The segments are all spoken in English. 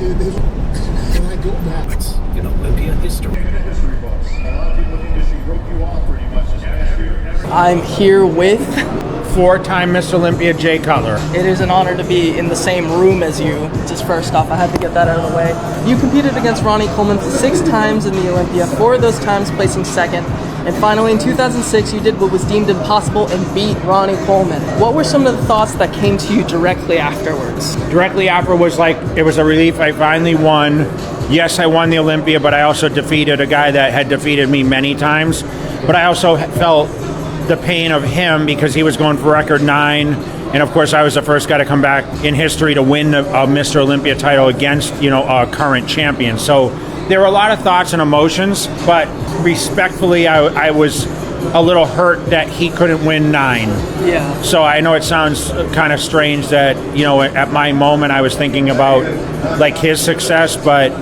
did his, and I go back. In Olympia history. I'm here with four-time Miss Olympia, Jay Cutler. It is an honor to be in the same room as you. Just first off, I had to get that out of the way. You competed against Ronnie Coleman 6 times in the Olympia, 4 of those times placing second. And finally, in 2006, you did what was deemed impossible and beat Ronnie Coleman. What were some of the thoughts that came to you directly afterwards? Directly after was like, it was a relief. I finally won. Yes, I won the Olympia, but I also defeated a guy that had defeated me many times. But I also felt the pain of him because he was going for record 9. And of course, I was the first guy to come back in history to win a Mr. Olympia title against, a current champion. So there were a lot of thoughts and emotions, but respectfully, I was a little hurt that he couldn't win 9. Yeah. So I know it sounds kind of strange that, at my moment I was thinking about like his success, but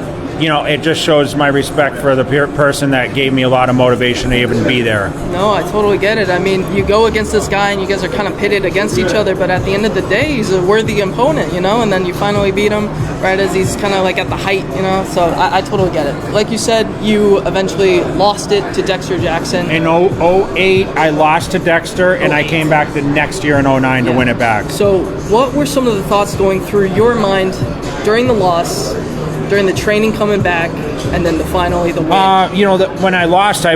it just shows my respect for the person that gave me a lot of motivation to even be there. No, I totally get it. I mean, you go against this guy and you guys are kind of pitted against each other, but at the end of the day, he's a worthy opponent, and then you finally beat him right as he's kind of like at the height, so I totally get it. Like you said, you eventually lost it to Dexter Jackson. In 2008, I lost to Dexter, and I came back the next year in 2009 to win it back. So what were some of the thoughts going through your mind during the loss, during the training coming back, and then finally the win? When I lost, I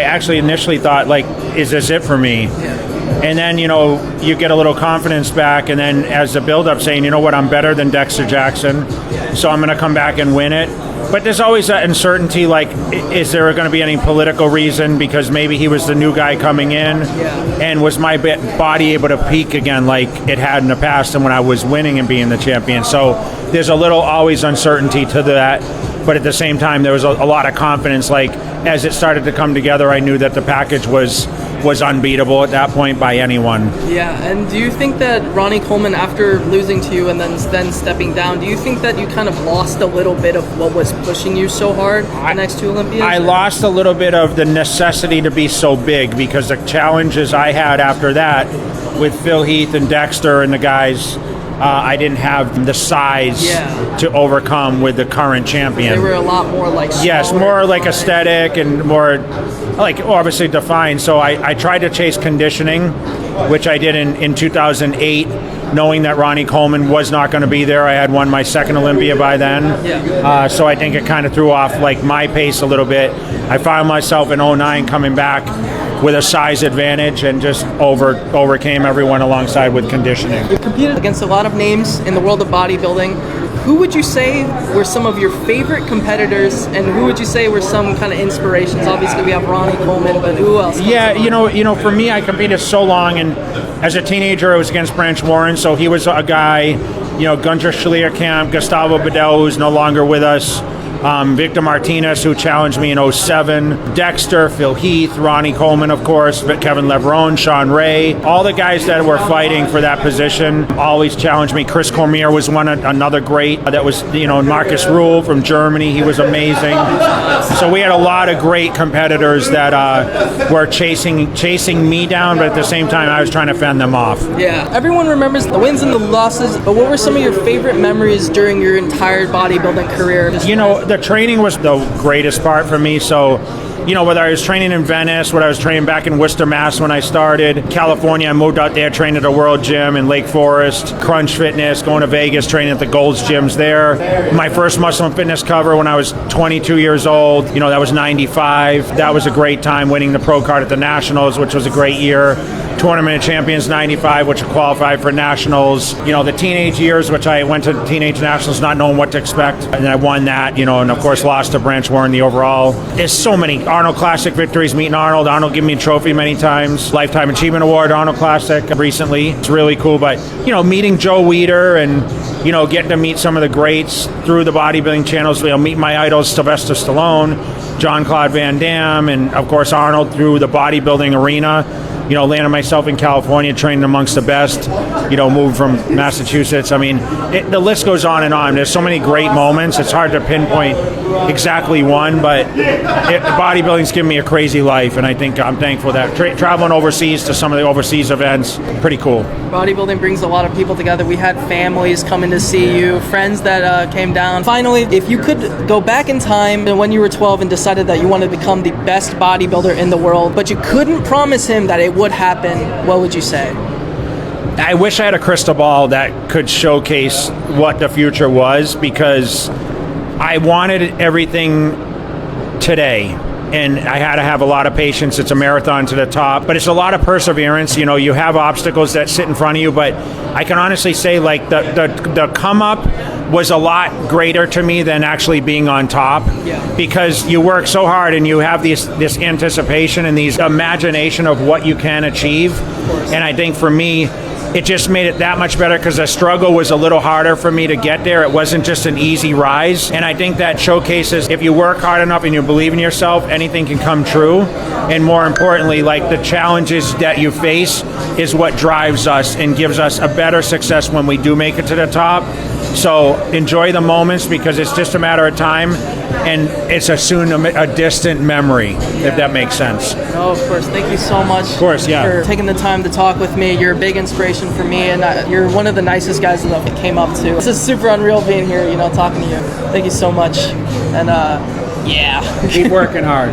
actually initially thought, like, is this it for me? Yeah. And then, you get a little confidence back, and then as the build-up saying, I'm better than Dexter Jackson, so I'm going to come back and win it. But there's always that uncertainty, like, is there going to be any political reason because maybe he was the new guy coming in? Yeah. And was my body able to peak again like it had in the past and when I was winning and being the champion? So there's a little always uncertainty to that. But at the same time, there was a lot of confidence. Like, as it started to come together, I knew that the package was unbeatable at that point by anyone. Yeah, and do you think that Ronnie Coleman, after losing to you and then stepping down, do you think that you kind of lost a little bit of what was pushing you so hard the next 2 Olympias? I lost a little bit of the necessity to be so big because the challenges I had after that with Phil Heath and Dexter and the guys, I didn't have the size to overcome with the current champion. They were a lot more like yes, more like aesthetic and more like obviously defined. So I tried to chase conditioning, which I did in 2008, knowing that Ronnie Coleman was not going to be there. I had won my second Olympia by then. Yeah. So I think it kind of threw off like my pace a little bit. I found myself in 2009 coming back with a size advantage and just overcame everyone alongside with conditioning. You competed against a lot of names in the world of bodybuilding. Who would you say were some of your favorite competitors, and who would you say were some kind of inspirations? Obviously, we have Ronnie Coleman, but who else? Yeah, for me, I competed so long, and as a teenager, I was against Branch Warren, so he was a guy, Gunther Schlierkamp, Gustavo Bedell, who's no longer with us, Victor Martinez, who challenged me in 2007, Dexter, Phil Heath, Ronnie Coleman, of course, Kevin Levrone, Sean Ray, all the guys that were fighting for that position always challenged me. Chris Cormier was another great. That was, Marcus Rule from Germany. He was amazing. So we had a lot of great competitors that were chasing me down, but at the same time, I was trying to fend them off. Yeah. Everyone remembers the wins and the losses, but what were some of your favorite memories during your entire bodybuilding career? The training was the greatest part for me. So, whether I was training in Venice, whether I was training back in Worcester, Mass when I started, California, I moved out there, trained at a World Gym in Lake Forest, Crunch Fitness, going to Vegas, training at the Gold's Gyms there. My first Muscle and Fitness cover when I was 22 years old, that was 95. That was a great time, winning the pro card at the Nationals, which was a great year. Tournament of Champions 95, which qualified for Nationals. The teenage years, which I went to Teenage Nationals not knowing what to expect. And I won that, and of course lost to Branch Warren the overall. There's so many Arnold Classic victories, meeting Arnold. Arnold gave me a trophy many times. Lifetime Achievement Award, Arnold Classic recently. It's really cool. But, meeting Joe Weider and, getting to meet some of the greats through the bodybuilding channels, meet my idols, Sylvester Stallone, Jean-Claude Van Damme, and of course Arnold through the bodybuilding arena. landed myself in California, trained amongst the best, moved from Massachusetts. I mean, the list goes on and on. There's so many great moments. It's hard to pinpoint exactly one, but bodybuilding's given me a crazy life, and I think I'm thankful that traveling overseas to some of the overseas events, pretty cool. Bodybuilding brings a lot of people together. We had families coming to see you, friends that came down. Finally, if you could go back in time and when you were 12 and decided that you wanted to become the best bodybuilder in the world, but you couldn't promise him that it would happen, what would you say? I wish I had a crystal ball that could showcase what the future was, because I wanted everything today, and I had to have a lot of patience. It's a marathon to the top, but it's a lot of perseverance. You have obstacles that sit in front of you, but I can honestly say, like, the come up was a lot greater to me than actually being on top, because you work so hard and you have this anticipation and these imagination of what you can achieve. And I think for me, it just made it that much better, because the struggle was a little harder for me to get there. It wasn't just an easy rise. And I think that showcases, if you work hard enough and you believe in yourself, anything can come true. And more importantly, like, the challenges that you face is what drives us and gives us a better success when we do make it to the top. So enjoy the moments, because it's just a matter of time, and it's a distant memory, if that makes sense. No, of course. Thank you so much for taking the time to talk with me. You're a big inspiration for me, and you're one of the nicest guys that I came up to. This is super unreal being here, talking to you. Thank you so much. And keep working hard.